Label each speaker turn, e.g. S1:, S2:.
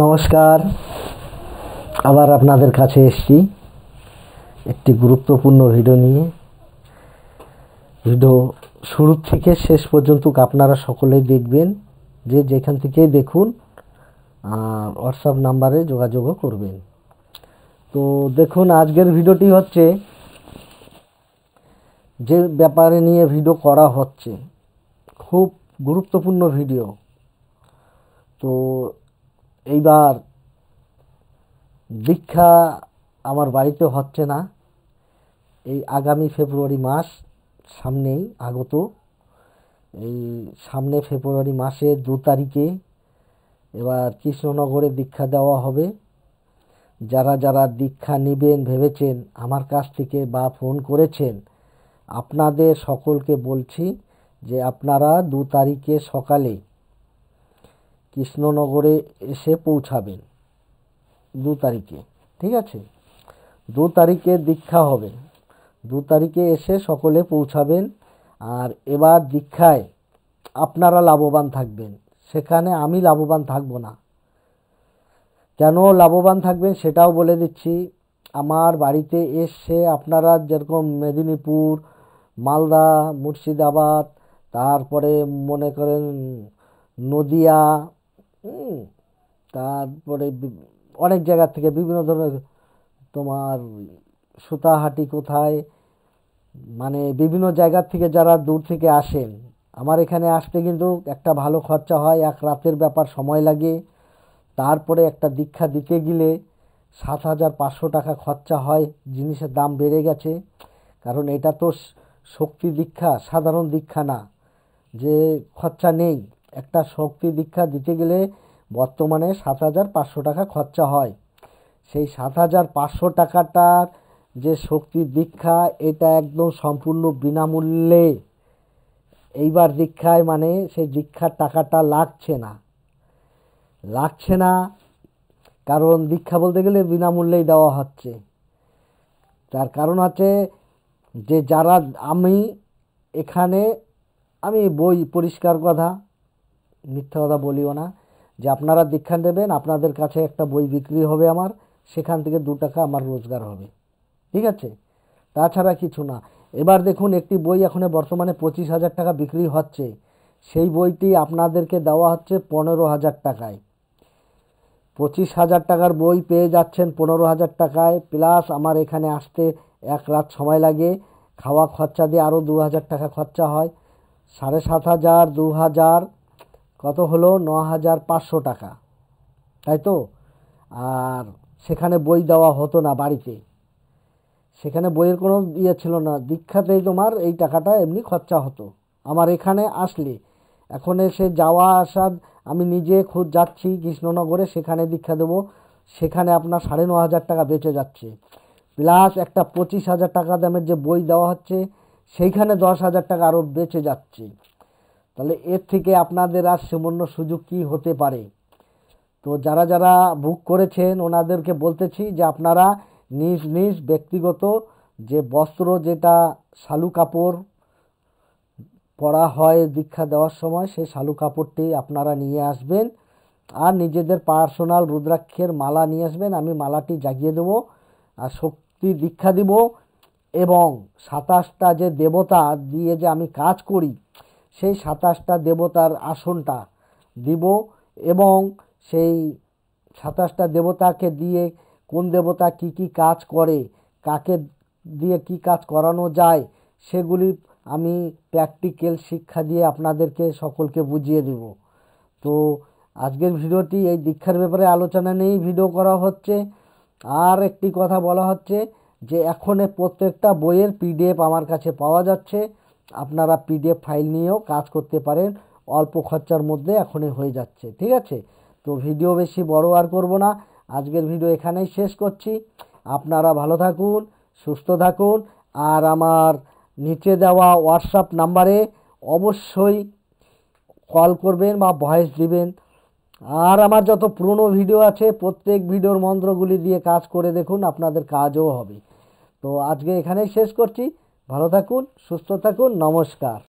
S1: নমস্কার। আবার আপনাদের কাছে এসেছি একটি গুরুত্বপূর্ণ ভিডিও নিয়ে। ভিডিও শুরু থেকে শেষ পর্যন্ত আপনারা সকলেই দেখবেন, যে যেখান থেকেই দেখুন হোয়াটসঅ্যাপ নাম্বারে যোগাযোগও করবেন। তো দেখুন, আজকের ভিডিওটি হচ্ছে যে ব্যাপারে নিয়ে ভিডিও করা হচ্ছে, খুব গুরুত্বপূর্ণ ভিডিও। তো এইবার দীক্ষা আমার বাড়িতে হচ্ছে না, এই আগামী ফেব্রুয়ারি মাস সামনেই আগত। এই সামনে ফেব্রুয়ারি মাসের 2 তারিখে এবার কৃষ্ণনগরে দীক্ষা দেওয়া হবে। যারা যারা দীক্ষা নেবেন ভেবেছেন আমার কাছ থেকে বা ফোন করেছেন, আপনাদের সকলকে বলছি যে আপনারা 2 তারিখে সকালে কৃষ্ণনগরে এসে পৌঁছাবেন। 2 তারিখে, ঠিক আছে? 2 তারিখে দীক্ষা হবে। 2 তারিখে এসে সকলে পৌঁছাবেন। আর এবার দীক্ষায় আপনারা লাভবান থাকবেন, সেখানে আমি লাভবান থাকব না। কেন লাভবান থাকবেন সেটাও বলে দিচ্ছি। আমার বাড়িতে এসে আপনারা যেরকম মেদিনীপুর, মালদা, মুর্শিদাবাদ, তারপরে মনে করেন নদিয়া, তারপরে অনেক জায়গা থেকে বিভিন্ন ধরনের তোমার সুতাহাটি কোথায়, মানে বিভিন্ন জায়গার থেকে যারা দূর থেকে আসেন, আমার এখানে আসতে কিন্তু একটা ভালো খরচা হয়, 1 রাতের ব্যাপার, সময় লাগে। তারপরে একটা দীক্ষা দিতে গেলে 7,500 টাকা খরচা হয়। জিনিসের দাম বেড়ে গেছে, কারণ এটা তো শক্তি দীক্ষা, সাধারণ দীক্ষা না যে খরচা নেই। একটা শক্তি দীক্ষা দিতে গেলে বর্তমানে 7,500 টাকা খরচা হয়। সেই 7,500 টাকাটার যে শক্তি দীক্ষা, এটা একদম সম্পূর্ণ বিনামূল্যে এইবার দীক্ষায়, মানে সেই দীক্ষার টাকাটা লাগছে না, কারণ দীক্ষা বলতে গেলে বিনামূল্যেই দেওয়া হচ্ছে। তার কারণ আছে যে যারা এখানে আমি বই, পরিষ্কার কথা, মিথ্যা কথা বলিও না, যে আপনারা দীক্ষা নেবেন, আপনাদের কাছে একটা বই বিক্রি হবে আমার, সেখান থেকে 2 টাকা আমার রোজগার হবে, ঠিক আছে? তাছাড়া কিছু না। এবার দেখুন, একটি বই এখন বর্তমানে 25,000 টাকা বিক্রি হচ্ছে, সেই বইটি আপনাদেরকে দেওয়া হচ্ছে 15,000 টাকায়। 25,000 টাকার বই পেয়ে যাচ্ছেন 15,000 টাকায়, প্লাস আমার এখানে আসতে 1 রাত সময় লাগে, খাওয়া খরচা দিয়ে আরও 2,000 টাকা খরচা হয়। 7,500, 2,000 কত হলো? 9,500 টাকা, তাই তো? আর সেখানে বই দেওয়া হতো না বাড়িতে, সেখানে বইয়ের কোনো ছিল না, দীক্ষাতেই তোমার এই টাকাটা এমনি খরচা হতো আমার এখানে আসলে। এখন এসে যাওয়া আসা, আমি নিজে খুদ যাচ্ছি কৃষ্ণনগরে, সেখানে দীক্ষা দেবো, সেখানে আপনার 9,500 টাকা বেঁচে যাচ্ছে, প্লাস একটা 25,000 টাকা দামের যে বই দেওয়া হচ্ছে, সেইখানে 10,000 টাকা আরও বেঁচে যাচ্ছে। তাহলে এর থেকে আপনাদের আর সামান্য সুযোগ কী হতে পারে? তো যারা যারা বুক করেছেন ওনাদেরকে বলতেছি যে আপনারা নিজ নিজ ব্যক্তিগত যে বস্ত্র, যেটা শালু কাপড় পরা হয় দীক্ষা দেওয়ার সময়, সেই শালু কাপড়টি আপনারা নিয়ে আসবেন। আর নিজেদের পার্সোনাল রুদ্রাক্ষের মালা নিয়ে আসবেন, আমি মালাটি জাগিয়ে দেবো আর শক্তি দীক্ষা দিব। এবং 27টা যে দেবতা দিয়ে যে আমি কাজ করি, সেই 27টা দেবতার আসনটা দিব। এবং সেই 27টা দেবতাকে দিয়ে কোন দেবতা কি কি কাজ করে, কাকে দিয়ে কি কাজ করানো যায়, সেগুলি আমি প্র্যাকটিক্যাল শিক্ষা দিয়ে আপনাদেরকে সকলকে বুঝিয়ে দেব। তো আজকের ভিডিওটি এই দীক্ষার ব্যাপারে আলোচনা নিয়েই ভিডিও করা হচ্ছে। আর একটি কথা বলা হচ্ছে যে এখন প্রত্যেকটা বইয়ের PDF আমার কাছে পাওয়া যাচ্ছে, আপনারা PDF ফাইল নিয়েও কাজ করতে পারেন, অল্প খরচার মধ্যে এখনই হয়ে যাচ্ছে, ঠিক আছে? তো ভিডিও বেশি বড় আর করব না, আজকের ভিডিও এখানেই শেষ করছি। আপনারা ভালো থাকুন, সুস্থ থাকুন, আর আমার নিচে দেওয়া হোয়াটসঅ্যাপ নাম্বারে অবশ্যই কল করবেন বা ভয়েস দিবেন। আর আমার যত পুরনো ভিডিও আছে, প্রত্যেক ভিডিওর মন্ত্রগুলি দিয়ে কাজ করে দেখুন, আপনাদের কাজও হবে। তো আজকে এখানেই শেষ করছি। ভালো থাকুন, সুস্থ থাকুন, নমস্কার।